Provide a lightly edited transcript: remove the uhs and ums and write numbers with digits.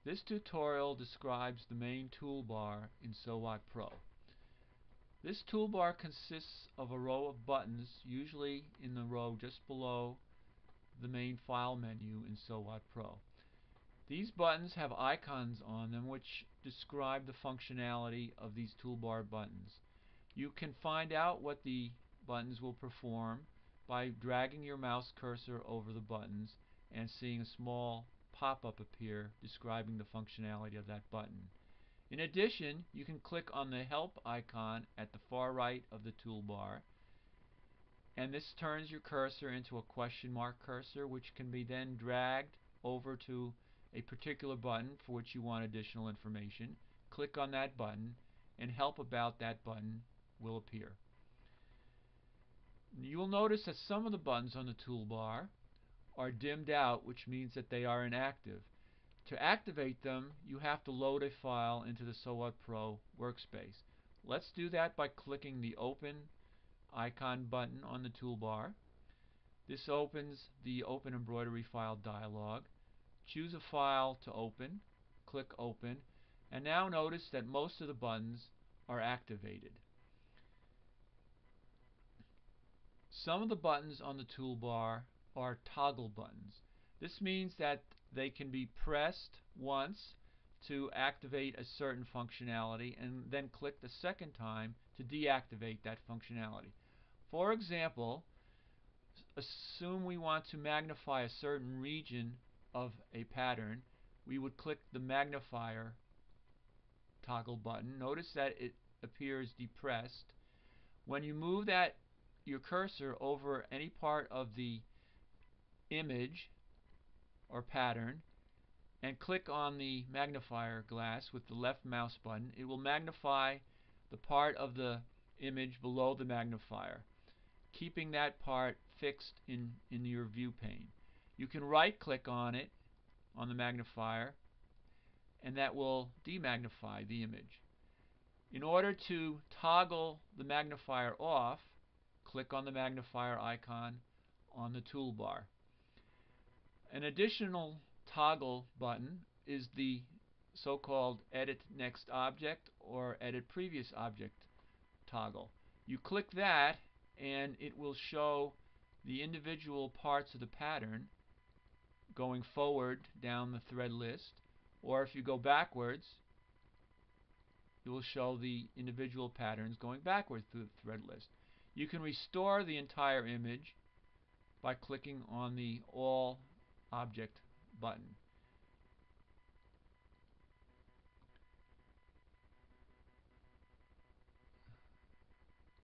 This tutorial describes the main toolbar in SOWOT Pro. This toolbar consists of a row of buttons, usually in the row just below the main file menu in SOWOT Pro. These buttons have icons on them which describe the functionality of these toolbar buttons. You can find out what the buttons will perform by dragging your mouse cursor over the buttons and seeing a small pop-up appear describing the functionality of that button. In addition, you can click on the Help icon at the far right of the toolbar, and this turns your cursor into a question mark cursor, which can be then dragged over to a particular button for which you want additional information. Click on that button, and Help about that button will appear. You will notice that some of the buttons on the toolbar are dimmed out, which means that they are inactive. To activate them, you have to load a file into the SOWOT Pro workspace. Let's do that by clicking the Open icon button on the toolbar. This opens the Open Embroidery File dialog. Choose a file to open, click Open, and now notice that most of the buttons are activated. Some of the buttons on the toolbar are toggle buttons. This means that they can be pressed once to activate a certain functionality and then click the second time to deactivate that functionality. For example, assume we want to magnify a certain region of a pattern. We would click the magnifier toggle button. Notice that it appears depressed. When you move your cursor over any part of the image or pattern and click on the magnifier glass with the left mouse button, it will magnify the part of the image below the magnifier, keeping that part fixed in your view pane. You can right click on it, on the magnifier, and that will demagnify the image. In order to toggle the magnifier off, click on the magnifier icon on the toolbar. An additional toggle button is the so-called Edit Next Object or Edit Previous Object toggle. You click that and it will show the individual parts of the pattern going forward down the thread list, or if you go backwards, it will show the individual patterns going backwards through the thread list. You can restore the entire image by clicking on the All Object button.